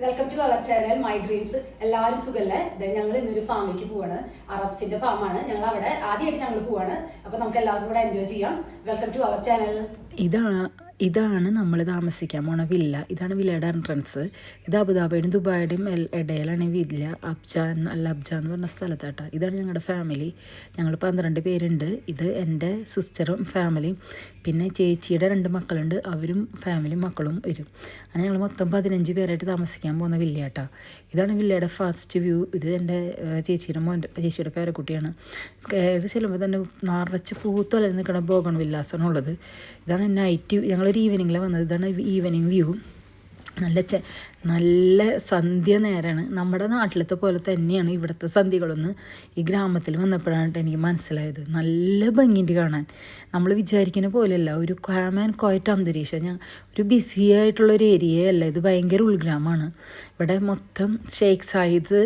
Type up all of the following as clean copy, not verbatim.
Welcome to our channel My Dreams. എല്ലാവരും സുഖല്ലേ? ഞങ്ങൾ ഇന്നൊരു ഫാമിലേക്ക് പോവാണ്. അറബ്സിന്റെ ഫാമാണ്. ഞങ്ങൾ അവിടെ ആദ്യമായിട്ട് ഞങ്ങൾ പോവാണ്. അപ്പൊ നമുക്ക് എല്ലാവർക്കും കൂടെ എൻജോയ് ചെയ്യാം. Welcome to our channel. ഇതാണ് നമ്മൾ താമസിക്കാൻ പോണ വില്ല. ഇതാണ് വില്ലയുടെ എൻട്രൻസ്. ഇത് അബുദാബിയുടെയും ദുബായുടെയും ഇടയിലാണ് ഈ വില്ല. അബ്ജാൻ എന്ന് പറഞ്ഞ സ്ഥലത്താട്ടോ. ഇതാണ് ഞങ്ങളുടെ ഫാമിലി. ഞങ്ങൾ 12 പേരുണ്ട്. ഇത് എൻ്റെ സിസ്റ്ററും ഫാമിലിയും, പിന്നെ ചേച്ചിയുടെ 2 മക്കളുണ്ട്. അവരും ഫാമിലിയും മക്കളും വരും. അങ്ങനെ ഞങ്ങൾ മൊത്തം 15 പേരായിട്ട് താമസിക്കാൻ പോകുന്ന വില്ലയാട്ടോ. ഇതാണ് വില്ലയുടെ ഫസ്റ്റ് വ്യൂ. ഇത് എൻ്റെ ചേച്ചിയുടെ പേരക്കുട്ടിയാണ്. കയറി ചെല്ലുമ്പോൾ തന്നെ നിറച്ച് പൂത്തോലെ നിൽക്കുന്ന ബോഗൺ വില്ലാസാണ് ഉള്ളത്. ഇതാണ് നൈറ്റ്. ഞങ്ങളൊരു ഈവനിങ്ങിലാണ് വന്നത്. ഇതാണ് ഈവനിങ് വ്യൂ. നല്ല സന്ധ്യ നേരമാണ്. നമ്മുടെ നാട്ടിലത്തെ പോലെ തന്നെയാണ് ഇവിടുത്തെ സന്ധ്യകളൊന്ന്. ഈ ഗ്രാമത്തിൽ വന്നപ്പോഴാണ് എനിക്ക് മനസ്സിലായത്. നല്ല ഭംഗിയുണ്ട് കാണാൻ. നമ്മൾ വിചാരിക്കുന്ന പോലെയല്ല. ഒരു കാം ആൻഡ് ക്വയറ്റ് അന്തരീക്ഷം. ഒരു ബിസി ആയിട്ടുള്ളൊരു ഏരിയയല്ല. ഇത് ഭയങ്കര ഉൾഗ്രാമമാണ്. ഇവിടെ മൊത്തം ഷെയ്ഖ് സായിദ്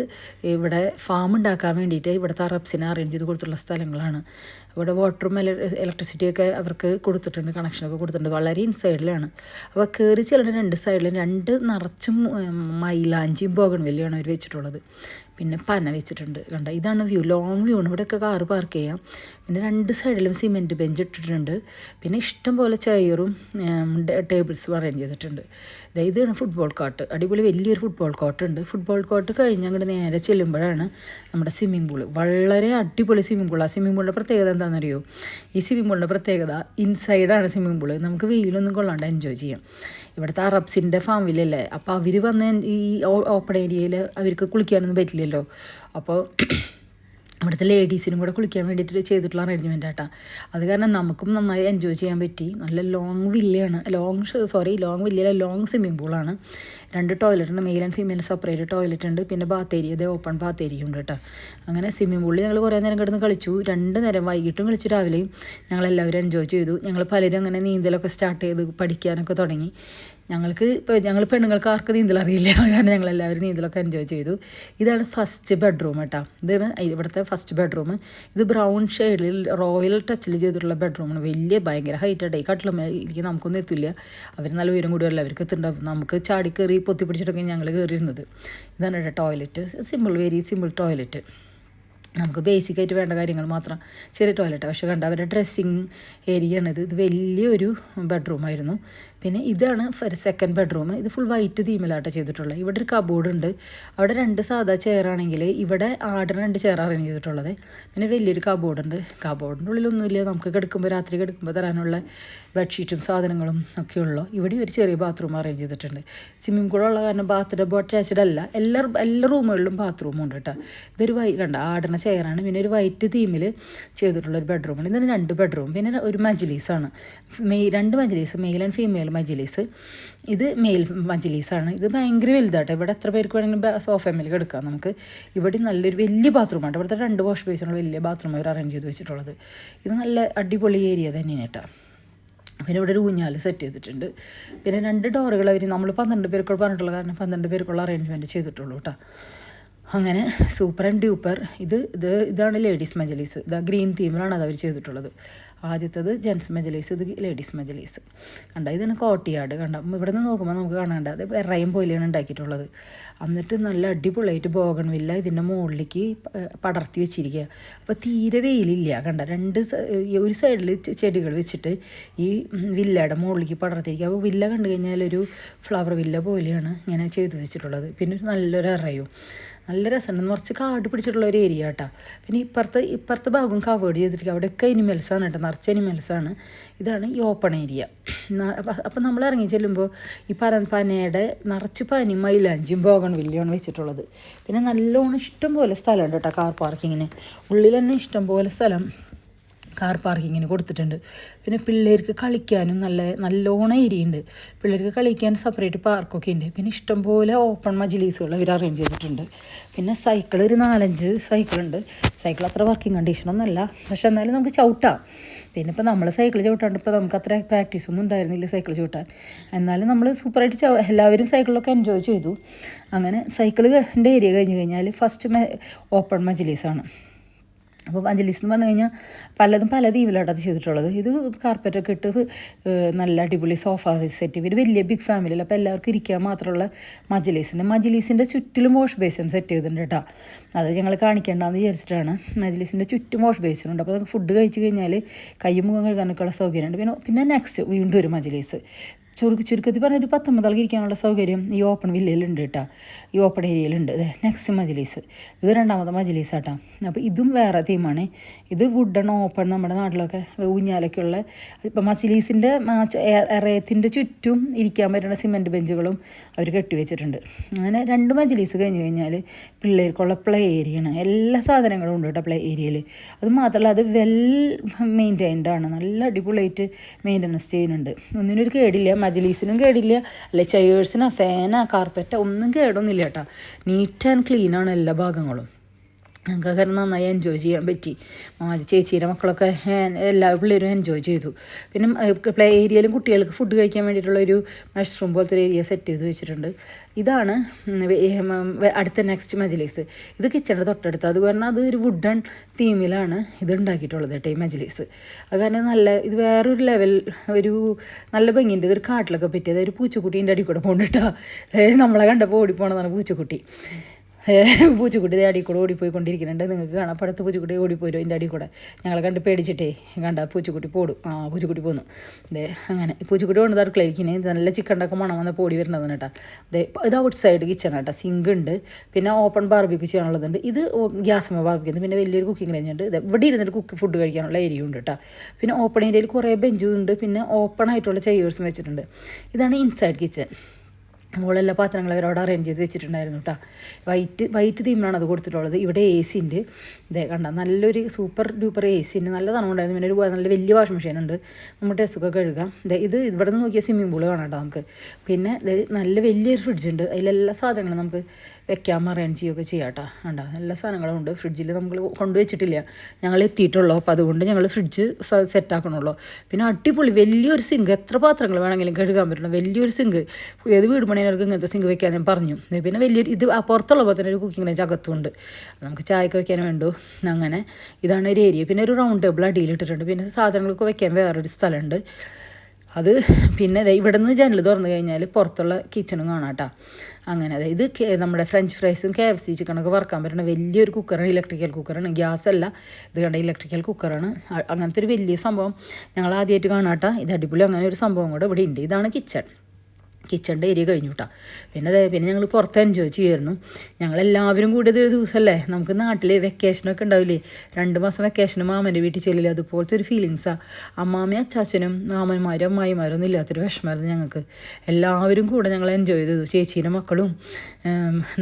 ഇവിടെ ഫാം ഉണ്ടാക്കാൻ വേണ്ടിയിട്ട് ഇവിടുത്തെ അറബ്സിനെ അറേഞ്ച് ചെയ്ത് കൊടുത്തുള്ള സ്ഥലങ്ങളാണ്. ഇവിടെ വാട്ടറും ഇലക്ട്രിസിറ്റിയൊക്കെ അവർക്ക് കൊടുത്തിട്ടുണ്ട്, കണക്ഷനൊക്കെ കൊടുത്തിട്ടുണ്ട്. വളരെ ഇൻസൈഡിലാണ്. അപ്പോൾ കയറി ചെല്ലുന്ന 2 സൈഡിലും 2 നിറച്ചും മൈലാഞ്ചിയും ബോഗൺവില്ലയാണ് അവർ വെച്ചിട്ടുള്ളത്. പിന്നെ പന വെച്ചിട്ടുണ്ട്. കണ്ട, ഇതാണ് വ്യൂ. ലോങ് വ്യൂ ആണ്. ഇവിടെയൊക്കെ കാറ് പാർക്ക് ചെയ്യാം. പിന്നെ 2 സൈഡിലും സിമെൻറ്റ് ബെഞ്ച് ഇട്ടിട്ടുണ്ട്. പിന്നെ ഇഷ്ടം പോലെ ചെയറും ടേബിൾസും അറേഞ്ച് ചെയ്തിട്ടുണ്ട്. ഇതാണ് ഫുട്ബോൾ കോർട്ട്. അടിപൊളി വലിയൊരു ഫുട്ബോൾ കോർട്ട് ഉണ്ട്. ഫുട്ബോൾ കോർട്ട് കഴിഞ്ഞ് അങ്ങോട്ട് നേരെ ചെല്ലുമ്പോഴാണ് നമ്മുടെ സ്വിമ്മിംഗ് പൂള്. വളരെ അടിപൊളി സ്വിമ്മിംഗ് പൂളാണ്. ആ സ്വിമ്മിംഗ് പൂളിൻ്റെ പ്രത്യേകത എന്താണെന്നറിയോ? ഈ സ്വിമ്മിംഗ് പൂളിൻ്റെ പ്രത്യേകത ഇൻസൈഡാണ് സ്വിമ്മിംഗ് പൂള്. നമുക്ക് വെയിലൊന്നും കൊള്ളാണ്ട് എൻജോയ് ചെയ്യാം. ഇവിടുത്തെ അറബ്സിൻ്റെ ഫാമിലല്ലേ. അപ്പോൾ അവർ വന്ന് ഈ ഓപ്പൺ ഏരിയയിൽ അവർക്ക് കുളിക്കാനൊന്നും പറ്റില്ലല്ലോ. അപ്പോൾ ഇവിടുത്തെ ലേഡീസിനും കൂടെ കുളിക്കാൻ വേണ്ടിയിട്ട് ചെയ്തിട്ടുള്ള അറേഞ്ച്മെൻ്റ് ആട്ടാ. അത് കാരണം നമുക്കും നന്നായി എൻജോയ് ചെയ്യാൻ പറ്റി. നല്ല ലോങ് വില്ലയാണ്. ലോങ് വില്ലയിലെ ലോങ് സ്വിമ്മിംഗ് പൂളാണ്. 2 ടോയ്ലറ്റ് ഉണ്ട്. Male and female separate toilet ഉണ്ട്. പിന്നെ bath area, open bath area ഉണ്ട് കേട്ടോ. അങ്ങനെ സ്വിമ്മിംഗ് പൂളിൽ ഞങ്ങൾ കുറേ നേരം കിടന്ന് കളിച്ചു. 2 നേരം, വൈകിട്ടും കളിച്ചു, രാവിലെയും ഞങ്ങളെല്ലാവരും എൻജോയ് ചെയ്തു. ഞങ്ങൾ പലരും അങ്ങനെ നീന്തലൊക്കെ സ്റ്റാർട്ട് ചെയ്ത് പഠിക്കാനൊക്കെ തുടങ്ങി. ഞങ്ങൾ പെണ്ണുങ്ങൾക്ക് ആർക്ക് നീന്തൽ അറിയില്ല. കാരണം ഞങ്ങളെല്ലാവരും നീന്തലൊക്കെ എൻജോയ് ചെയ്തു. ഇതാണ് ഫസ്റ്റ് ബെഡ്റൂം കേട്ടോ. ഇതാണ് ഇവിടുത്തെ ഫസ്റ്റ് ബെഡ്റൂം. ഇത് ബ്രൗൺ ഷെയ്ഡിൽ റോയൽ ടച്ചിൽ ചെയ്തിട്ടുള്ള ബെഡ്റൂമാണ്. ഭയങ്കര ഹൈറ്റായിട്ട്. ഈ കട്ടിലേക്ക് നമുക്കൊന്നും എത്തില്ല. അവർ നല്ല ഉയരം കൂടിയല്ല അവർക്ക് എത്തുന്നുണ്ടാവും. നമുക്ക് ചാടി കയറി പൊത്തി പിടിച്ചിട്ടൊക്കെ ഞങ്ങൾ കയറിയിരുന്നത്. ഇതാണ് ഇവിടെ ടോയ്ലറ്റ്. Very simple toilet. നമുക്ക് ബേസിക്കായിട്ട് വേണ്ട കാര്യങ്ങൾ മാത്രം. ചെറിയ ടോയ്ലറ്റ്. പക്ഷേ കണ്ട, അവരുടെ ഡ്രസ്സിങ് ഏരിയയാണിത്. ഇത് വലിയൊരു ബെഡ്റൂമായിരുന്നു. പിന്നെ ഇതാണ് സെക്കൻഡ് ബെഡ്റൂം. ഇത് ഫുൾ വൈറ്റ് തീമിലാട്ടോ ചെയ്തിട്ടുള്ളത്. ഇവിടെ ഒരു കബോർഡ് ഉണ്ട്. അവിടെ 2 സാധാ ചെയറാണെങ്കിൽ ഇവിടെ ആടിന് 2 ചെയർ അറേഞ്ച് ചെയ്തിട്ടുള്ളത്. പിന്നെ വലിയൊരു കബോർഡ് ഉണ്ട്. കബോർഡിൻ്റെ ഉള്ളിലൊന്നുമില്ല. നമുക്ക് രാത്രി കിടക്കുമ്പോൾ തരാനുള്ള ബെഡ്ഷീറ്റും സാധനങ്ങളും ഒക്കെ ഉള്ളൂ. ഇവിടെ ഒരു ചെറിയ ബാത്റൂം അറേഞ്ച് ചെയ്തിട്ടുണ്ട്. സ്വിമ്മിംഗ് പൂളുള്ള കാരണം ബാത്റൂം അറ്റാച്ച്ഡ് അല്ല. എല്ലാ റൂമുകളിലും ബാത്റൂമും ഉണ്ട് കേട്ടോ. ഇതൊരു കണ്ട ആടിന ചെയറാണ്. പിന്നെ ഒരു വൈറ്റ് തീമിൽ ചെയ്തിട്ടുള്ളൊരു ബെഡ്റൂമാണ്. ഇതിന് 2 ബെഡ്റൂം. പിന്നെ ഒരു മജ്ലിസാണ്. 2 മജ്ലിസ്, മെയിൽ ആൻഡ് ഫീമെയിൽ മജ്ലിസ്. ഇത് മെയിൽ മജ്ലിസാണ്. ഇത് ഭയങ്കര വലുതാട്ടോ. ഇവിടെ എത്ര പേർക്ക് വേണമെങ്കിലും സോഫയിൽ കിടക്കാം നമുക്ക്. ഇവിടെ നല്ലൊരു വലിയ ബാത്റൂമാണ്. ഇവിടുത്തെ 2 വാഷ് ബേസിനുള്ള വലിയ ബാത്റൂം അവർ അറേഞ്ച് ചെയ്ത് വെച്ചിട്ടുള്ളത്. ഇത് നല്ല അടിപൊളി ഏരിയ തന്നെയാണ് കേട്ടോ. പിന്നെ ഇവിടെ ഒരു ഊഞ്ഞാൽ സെറ്റ് ചെയ്തിട്ടുണ്ട്. പിന്നെ 2 ഡോറുകൾ നമ്മൾ 12 പേർക്കുള്ള പറഞ്ഞിട്ടുള്ള കാരണം 12 പേർക്കുള്ള അറേഞ്ച്മെൻറ്റ് ചെയ്തിട്ടുള്ളൂ കേട്ടോ. അങ്ങനെ സൂപ്പർ ആൻഡ് ഡ്യൂപ്പർ. ഇതാണ് ലേഡീസ് മജ്ലിസ്. ഗ്രീൻ തീമിലാണ് അത് അവർ ചെയ്തിട്ടുള്ളത്. ആദ്യത്തേത് ജെൻസ് മജ്ലിസ്, ഇത് ലേഡീസ് മജ്ലിസ്. കണ്ട, ഇതാണ് കോട്ടിയാട്. കണ്ട, ഇവിടെ നിന്ന് നോക്കുമ്പോൾ നമുക്ക് കാണാണ്ട് അത് വെറയും പോലെയാണ് ഉണ്ടാക്കിയിട്ടുള്ളത്. എന്നിട്ട് നല്ല അടിപൊളിയായിട്ട് ബോഗൺവില്ല ഇതിൻ്റെ മുകളിലേക്ക് പടർത്തി വെച്ചിരിക്കുക. അപ്പോൾ തീരെ വെയിലില്ല. കണ്ട, ഒരു സൈഡിൽ ചെടികൾ വെച്ചിട്ട് ഈ വില്ലയുടെ മുകളിലേക്ക് പടർത്തിയിരിക്കുക. അപ്പോൾ വില്ല കണ്ടു കഴിഞ്ഞാൽ ഒരു ഫ്ലവർ വില്ല പോലെയാണ് ഇങ്ങനെ ചെയ്തു വെച്ചിട്ടുള്ളത്. പിന്നെ നല്ലൊരു അറയും. നല്ല രസമുണ്ട്. കുറച്ച് കാട് പിടിച്ചിട്ടുള്ള ഒരു ഏരിയ കേട്ടോ. പിന്നെ ഇപ്പുറത്തെ ഭാഗം കവേർഡ് ചെയ്തിരിക്കുക. അവിടെയൊക്കെ അനിമൽസാണ് കേട്ടോ. നിറച്ച് അനിമൽസാണ്. ഇതാണ് ഈ ഓപ്പൺ ഏരിയ. അപ്പോൾ നമ്മൾ ഇറങ്ങി ചെല്ലുമ്പോൾ ഈ പനയുടെ നിറച്ച് പനിയും മൈലാഞ്ചിയും ബോഗൺവില്ലയാണ് വെച്ചിട്ടുള്ളത്. പിന്നെ നല്ലോണം ഇഷ്ടം പോലെ സ്ഥലമുണ്ട് കേട്ടോ കാർ പാർക്കിങ്ങിന്. ഉള്ളിൽ തന്നെ ഇഷ്ടം പോലെ സ്ഥലം കാർ പാർക്കിങ്ങിന് കൊടുത്തിട്ടുണ്ട്. പിന്നെ പിള്ളേർക്ക് കളിക്കാനും നല്ലോണം ഏരിയ ഉണ്ട്. പിള്ളേർക്ക് കളിക്കാൻ സെപ്പറേറ്റ് പാർക്കൊക്കെ ഉണ്ട്. പിന്നെ ഇഷ്ടംപോലെ ഓപ്പൺ മജ്ലിസുകൾ അവർ അറേഞ്ച് ചെയ്തിട്ടുണ്ട്. പിന്നെ സൈക്കിൾ ഒരു 4-5 സൈക്കിളുണ്ട്. സൈക്കിൾ അത്ര വർക്കിംഗ് കണ്ടീഷനൊന്നുമല്ല, പക്ഷെ എന്നാലും നമുക്ക് ചവിട്ടാം. പിന്നെ ഇപ്പോൾ നമ്മൾ സൈക്കിൾ ചവിട്ടാണ്ട് ഇപ്പോൾ നമുക്ക് അത്ര പ്രാക്ടീസൊന്നും ഉണ്ടായിരുന്നില്ല സൈക്കിൾ ചവിട്ടാൻ. എന്നാലും നമ്മൾ സൂപ്പറായിട്ട് എല്ലാവരും സൈക്കിളിലൊക്കെ എൻജോയ് ചെയ്തു. അങ്ങനെ സൈക്കിളിൻ്റെ ഏരിയ കഴിഞ്ഞ് കഴിഞ്ഞാൽ ഫസ്റ്റ് ഓപ്പൺ മജ്ലിസാണ്. അപ്പോൾ മജ്ലിസ് എന്ന് പറഞ്ഞു കഴിഞ്ഞാൽ പലതും പല തീമിലായിട്ട് അത് ചെയ്തിട്ടുള്ളത്. ഇത് കാർപ്പറ്റൊക്കെ ഇട്ട് നല്ല അടിപൊളി സോഫ സെറ്റ്. ഇവർ വലിയ ബിഗ് ഫാമിലിയിൽ അപ്പോൾ എല്ലാവർക്കും ഇരിക്കാൻ മാത്രമുള്ള മജ്ലിസിൻ്റെ ചുറ്റിലും വാഷ് ബേസിൻ സെറ്റ് ചെയ്തിട്ടുണ്ട് കേട്ടോ. അത് ഞങ്ങൾ കാണിക്കേണ്ടെന്ന് വിചാരിച്ചിട്ടാണ്. മജ്ലിസിൻ്റെ ചുറ്റും വാഷ് ബേസിനുണ്ട്. അപ്പോൾ നമുക്ക് ഫുഡ് കഴിച്ച് കഴിഞ്ഞാൽ കൈ മുഖം കഴുകാനൊക്കെ ഉള്ള സൗകര്യമുണ്ട്. പിന്നെ നെക്സ്റ്റ് വീണ്ടും ഒരു മജ്ലിസ് ചുരുക്കത്തിൽ പറഞ്ഞ ഒരു 19 ആൾക്ക് ഇരിക്കാനുള്ള സൗകര്യം ഈ ഓപ്പൺ വില്ലയിലുണ്ട് കേട്ടോ, ഈ ഓപ്പൺ ഏരിയയിലുണ്ട്. അതെ, നെക്സ്റ്റ് മജ്ലിസ്, ഇത് രണ്ടാമത്തെ മജ്ലിസ് കേട്ടോ. അപ്പോൾ ഇതും വേറെ തീമാണ്. ഇത് വുഡൺ ഓപ്പൺ, നമ്മുടെ നാട്ടിലൊക്കെ ഊഞ്ഞാലൊക്കെ ഉള്ള. ഇപ്പം മജ്ലിസിൻ്റെ എറയത്തിൻ്റെ ചുറ്റും ഇരിക്കാൻ പറ്റുന്ന സിമെൻറ്റ് ബെഞ്ചുകളും അവർ കെട്ടിവെച്ചിട്ടുണ്ട്. അങ്ങനെ 2 മജ്ലിസ് കഴിഞ്ഞ് കഴിഞ്ഞാൽ പിള്ളേർക്കുള്ള പ്ലേ ഏരിയയാണ്. എല്ലാ സാധനങ്ങളും ഉണ്ട് കേട്ടോ പ്ലേ ഏരിയയിൽ. അത് മാത്രമല്ല അത് വെൽ മെയിൻറ്റൈൻഡ് ആണ്, നല്ല അടിപൊളിയായിട്ട് മെയിൻ്റനൻസ് ചെയ്യുന്നുണ്ട്. ഒന്നിനൊരു കേടില്ല, മജ്ലിസിനും കേടില്ല, അല്ലെ ചെയേഴ്സിനോ ഫാനോ കാർപ്പറ്റോ ഒന്നും കേടൊന്നുമില്ല കേട്ടോ. നീറ്റ് ആൻഡ് ക്ലീനാണ് എല്ലാ ഭാഗങ്ങളും. ഞങ്ങൾക്ക് കാരണം നന്നായി എൻജോയ് ചെയ്യാൻ പറ്റി. ചേച്ചിയുടെ മക്കളൊക്കെ എല്ലാ പിള്ളേരും എൻജോയ് ചെയ്തു. പിന്നെ പ്ലേ ഏരിയയിലും കുട്ടികൾക്ക് ഫുഡ് കഴിക്കാൻ വേണ്ടിയിട്ടുള്ളൊരു മഷ്റൂം പോലത്തെ ഒരു ഏരിയ സെറ്റ് ചെയ്ത് വെച്ചിട്ടുണ്ട്. ഇതാണ് അടുത്ത നെക്സ്റ്റ് മജ്ലിസ്. ഇത് കിച്ചണിൻ്റെ തൊട്ടടുത്ത്, അത് കാരണം അത് ഒരു വുഡൺ തീമിലാണ് ഇത് ഉണ്ടാക്കിയിട്ടുള്ളത് കേട്ടോ ഈ മജ്ലിസ്. അത് കാരണം ഇത് വേറൊരു ലെവൽ, ഒരു നല്ല ഭംഗിയുണ്ട്. ഇതൊരു കാട്ടിലൊക്കെ പറ്റിയത്. ഒരു പൂച്ചക്കുട്ടീൻ്റെ അടി കൂടെ പോകുന്നുണ്ട് കേട്ടോ. നമ്മളെ കണ്ടപ്പോൾ ഓടിപ്പോണതാണ് പൂച്ചക്കുട്ടി. പൂച്ചക്കുട്ടി അടി കൂടെ ഓടിപ്പോയിക്കൊണ്ടിരിക്കുന്നുണ്ട്. നിങ്ങൾക്ക് കാണാം, പടുത്ത് പൂച്ചക്കുട്ടി ഓടിപ്പോരും എൻ്റെ അടി കൂടെ. ഞങ്ങളെ കണ്ട് പേടിച്ചിട്ടേ പൂച്ചക്കുട്ടി പോടും. പൂച്ചക്കുട്ടി പോന്നു. അതെ, അങ്ങനെ പൂച്ചക്കുട്ടി കൊണ്ടത് അടുക്കളയിലേക്ക് നല്ല ചിക്കണ്ടൊക്കെ മണം വന്ന് പോടി വരുന്നതാണ് കേട്ടോ. അതെ, ഇത് ഔട്ട് സൈഡ് കിച്ചൺ കേട്ടോ. സിങ്ക് ഉണ്ട്, പിന്നെ ഓപ്പൺ ബാർബിക്യൂ ചെയ്യാനുള്ളതുണ്ട്. ഇത് ഗ്യാസ് ബാർബിക്യൂ, പിന്നെ വലിയൊരു കുക്കിംഗ് റേഞ്ച് ഉണ്ട്. ഇവിടെ ഇരുന്നിട്ട് ഫുഡ് കഴിക്കാനുള്ള ഏരിയ ഉണ്ട് കേട്ടോ. പിന്നെ ഓപ്പൺ ഏരിയയിൽ കുറേ ബെഞ്ചും ഉണ്ട്, പിന്നെ ഓപ്പൺ ആയിട്ടുള്ള ചെയേഴ്സും വെച്ചിട്ടുണ്ട്. ഇതാണ് ഇൻസൈഡ് കിച്ചൺ. മുകളെല്ലാ പാത്രങ്ങൾ അവരവിടെ അറേഞ്ച് ചെയ്ത് വെച്ചിട്ടുണ്ടായിരുന്നു കേട്ടോ. വൈറ്റ് തീമിലാണ് അത് കൊടുത്തിട്ടുള്ളത്. ഇവിടെ എ സി ഉണ്ട്. ഇതേ കണ്ട, നല്ലൊരു സൂപ്പർ ഡൂപ്പർ എ സി ഉണ്ട്, നല്ല തണുണ്ടായിരുന്നു. പിന്നെ ഒരു നല്ല വലിയ വാഷിംഗ് മെഷീൻ ഉണ്ട്, നമ്മുടെ ഡ്രസ്സൊക്കെ കഴുകാം. ഇത് ഇവിടെ നിന്ന് നോക്കിയാൽ സ്വിമ്മിംഗ് പൂള് കാണാം കേട്ടോ നമുക്ക്. പിന്നെ നല്ല വലിയൊരു ഫ്രിഡ്ജുണ്ട്, അതിലെല്ലാ സാധനങ്ങളും നമുക്ക് വെക്കാം, അറേഞ്ച് ചെയ്യുകയൊക്കെ ചെയ്യാം കേട്ടോ. കണ്ടോ, എല്ലാ സാധനങ്ങളും ഉണ്ട്. ഫ്രിഡ്ജിൽ നമ്മൾ കൊണ്ടുവച്ചിട്ടില്ല, ഞങ്ങൾ എത്തിയിട്ടുള്ളൂ. അപ്പോൾ അതുകൊണ്ട് ഞങ്ങൾ ഫ്രിഡ്ജ് സെറ്റാക്കണുള്ളൂ. പിന്നെ അടിപൊളി വലിയൊരു സിങ്ക്, എത്ര പാത്രങ്ങൾ വേണമെങ്കിലും കഴുകാൻ പറ്റണം വലിയൊരു സിങ്ക്. ഏത് വീട് പണിയവർക്ക് ഇങ്ങനത്തെ സിങ്ക് വെക്കാൻ ഞാൻ പറഞ്ഞു. പിന്നെ വലിയൊരു ഇത് പുറത്തുള്ള പോലെ തന്നെ ഒരു കുക്കിംഗ് റേഞ്ച് അകത്തുണ്ട്, നമുക്ക് ചായക്ക് വെക്കാൻ വേണ്ടു. അങ്ങനെ ഇതാണ് ഒരു ഏരിയ. പിന്നെ ഒരു റൗണ്ട് ടേബിൾ അടിയിലിട്ടിട്ടുണ്ട്. പിന്നെ സാധനങ്ങൾക്ക് വെക്കാൻ വേറൊരു സ്ഥലമുണ്ട്. അത് പിന്നെ ഇവിടെ നിന്ന് ജനൽ തുറന്നു കഴിഞ്ഞാൽ പുറത്തുള്ള കിച്ചണും കാണാം കേട്ടോ. അങ്ങനെ ഇത് നമ്മുടെ ഫ്രഞ്ച് ഫ്രൈസും KFC ചിക്കനൊക്കെ വറക്കാൻ പറ്റുന്ന വലിയൊരു കുക്കറാണ്, ഇലക്ട്രിക്കൽ കുക്കറാണ്, ഗ്യാസ് അല്ല. ഇത് കണ്ട ഇലക്ട്രിക്കൽ കുക്കറാണ്. അങ്ങനത്തെ ഒരു വലിയ സംഭവം ഞങ്ങൾ ആദ്യമായിട്ട് കാണാം കേട്ടോ. ഇത് അടിപൊളി, അങ്ങനെ ഒരു സംഭവം കൂടെ ഇവിടെ ഉണ്ട്. ഇതാണ് കിച്ചണിൻ്റെ ഏരിയ കഴിഞ്ഞു കേട്ടോ. പിന്നെ ഞങ്ങൾ പുറത്ത് എൻജോയ് ചെയ്യുമായിരുന്നു. ഞങ്ങളെല്ലാവരും കൂടിയത് ഒരു ദിവസമല്ലേ, നമുക്ക് നാട്ടിൽ വെക്കേഷനൊക്കെ ഉണ്ടാവില്ലേ, 2 മാസം വെക്കേഷന് മാമൻ്റെ വീട്ടിൽ ചെല്ലില്ല, അതുപോലത്തെ ഒരു ഫീലിങ്സാണ്. അമ്മാമ്മയും അച്ചാച്ചനും മാമന്മാരും അമ്മായിമാരും ഒന്നും ഇല്ലാത്തൊരു വിഷമമായിരുന്നു ഞങ്ങൾക്ക്. എല്ലാവരും കൂടെ ഞങ്ങൾ എൻജോയ് ചെയ്തു. ചേച്ചീൻ്റെ മക്കളും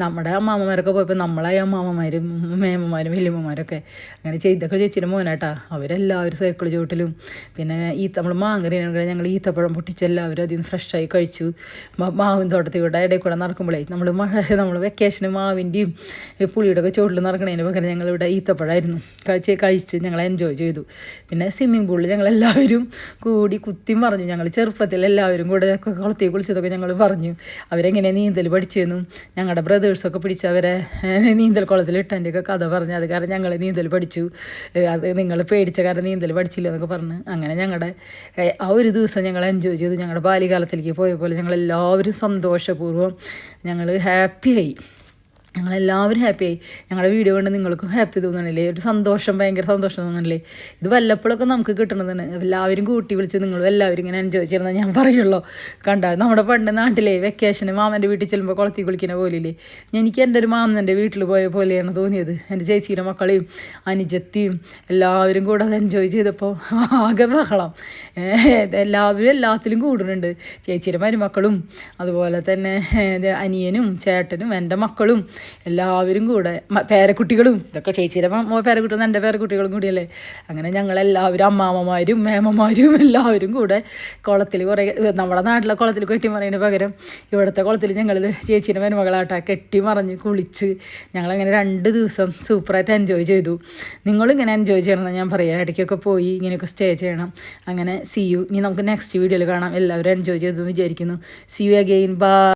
നമ്മുടെ അമ്മാമ്മമാരൊക്കെ പോയപ്പോൾ നമ്മളായ അമ്മാമ്മമാരും മേമ്മമാരും വല്യമ്മമാരൊക്കെ അങ്ങനെ ചെയ്തൊക്കെ ചേച്ചീൻ്റെ മോനാട്ടാ. അവരെല്ലാവരും സൈക്കിൾ ചുവട്ടിലും പിന്നെ നമ്മൾ മാങ്ങറിയാണെങ്കിൽ ഞങ്ങൾ ഈത്തപ്പഴം പൊട്ടിച്ചെല്ലാവരും അതിൽ നിന്ന് ഫ്രഷായി കഴിച്ചു. മാവിൻ തോട്ടത്തിലൂടെ ഇടയിൽ കൂടെ നടക്കുമ്പോഴേ നമ്മൾ വെക്കേഷന് മാവിൻ്റെയും പുളിയുടെ ഒക്കെ ചോട്ടിൽ നടക്കണതിന് പകരം ഞങ്ങളിവിടെ ഈത്തപ്പഴമായിരുന്നു കഴിച്ച് ഞങ്ങൾ എൻജോയ് ചെയ്തു. പിന്നെ സ്വിമ്മിംഗ് പൂളിൽ ഞങ്ങളെല്ലാവരും കൂടി കുത്തി മറിഞ്ഞു. ഞങ്ങൾ ചെറുപ്പത്തിൽ എല്ലാവരും കൂടെ കുളത്തിൽ കുളിച്ചതൊക്കെ ഞങ്ങൾ പറഞ്ഞു. അവരെങ്ങനെ നീന്തൽ പഠിച്ചെന്നും ഞങ്ങളുടെ ബ്രദേഴ്സൊക്കെ പിടിച്ച് അവരെ നീന്തൽ കുളത്തിൽ ഇട്ടതിൻ്റെയൊക്കെ കഥ പറഞ്ഞു. അത് കാരണം ഞങ്ങൾ നീന്തൽ പഠിച്ചു, അത് നിങ്ങൾ പേടിച്ച കാരണം നീന്തൽ പഠിച്ചില്ല എന്നൊക്കെ പറഞ്ഞ് അങ്ങനെ ഞങ്ങളുടെ ആ ഒരു ദിവസം ഞങ്ങൾ എൻജോയ് ചെയ്തു. ഞങ്ങളുടെ ബാല്യകാലത്തിലേക്ക് പോയ പോലെ ഞങ്ങളെല്ലാവരും സന്തോഷപൂർവ്വം ഞങ്ങൾ ഹാപ്പിയായി. ഞങ്ങളെല്ലാവരും ഹാപ്പിയായി. ഞങ്ങളുടെ വീഡിയോ കൊണ്ട് നിങ്ങൾക്കും ഹാപ്പി തോന്നണില്ലേ, ഒരു സന്തോഷം, ഭയങ്കര സന്തോഷം തോന്നണില്ലേ. ഇത് വല്ലപ്പോഴൊക്കെ നമുക്ക് കിട്ടണതാണ്. എല്ലാവരും കൂട്ടി വിളിച്ച് നിങ്ങളും എല്ലാവരും ഇങ്ങനെ എൻജോയ് ചെയ്യണമെന്ന് ഞാൻ പറയുള്ളൂ. കണ്ടാൽ നമ്മുടെ പണ്ട് നാട്ടിലെ വെക്കേഷന് മാമൻ്റെ വീട്ടിൽ ചെല്ലുമ്പോൾ കുളത്തിൽ കുളിക്കുന്ന പോലെയില്ലേ, എനിക്ക് എൻ്റെ ഒരു മാമൻ്റെ വീട്ടിൽ പോയ പോലെയാണ് തോന്നിയത്. എൻ്റെ ചേച്ചീൻ്റെ മക്കളെയും അനുജത്തിയും എല്ലാവരും കൂടെ അത് എൻജോയ് ചെയ്തപ്പോൾ ആകെ ബഹളം. എല്ലാവരും എല്ലാത്തിലും കൂടുന്നുണ്ട്. ചേച്ചിയുടെ മരുമക്കളും അതുപോലെ തന്നെ അനിയനും ചേട്ടനും എൻ്റെ മക്കളും എല്ലാവരും കൂടെ പേരക്കുട്ടികളും, ഇതൊക്കെ ചേച്ചിയുടെ പേരക്കുട്ടികളും എൻ്റെ പേരക്കുട്ടികളും കൂടിയല്ലേ. അങ്ങനെ ഞങ്ങളെല്ലാവരും അമ്മാമ്മമാരും മേമ്മമാരും എല്ലാവരും കൂടെ കുളത്തിൽ കുറേ, നമ്മുടെ നാട്ടിലെ കുളത്തിൽ കെട്ടിമറിയതിന് പകരം ഇവിടുത്തെ കുളത്തിൽ ഞങ്ങൾ ചേച്ചീൻ്റെ മരുമകളാട്ടാ കെട്ടിമറിഞ്ഞ് കുളിച്ച് ഞങ്ങളങ്ങനെ 2 ദിവസം സൂപ്പറായിട്ട് എൻജോയ് ചെയ്തു. നിങ്ങളിങ്ങനെ എൻജോയ് ചെയ്യണമെന്ന് ഞാൻ പറയാം. ഇടയ്ക്കൊക്കെ പോയി ഇങ്ങനെയൊക്കെ സ്റ്റേ ചെയ്യണം. അങ്ങനെ സി യു. ഇനി നമുക്ക് നെക്സ്റ്റ് വീഡിയോയിൽ കാണാം. എല്ലാവരും എൻജോയ് ചെയ്തെന്ന് വിചാരിക്കുന്നു. C you again. ബൈ.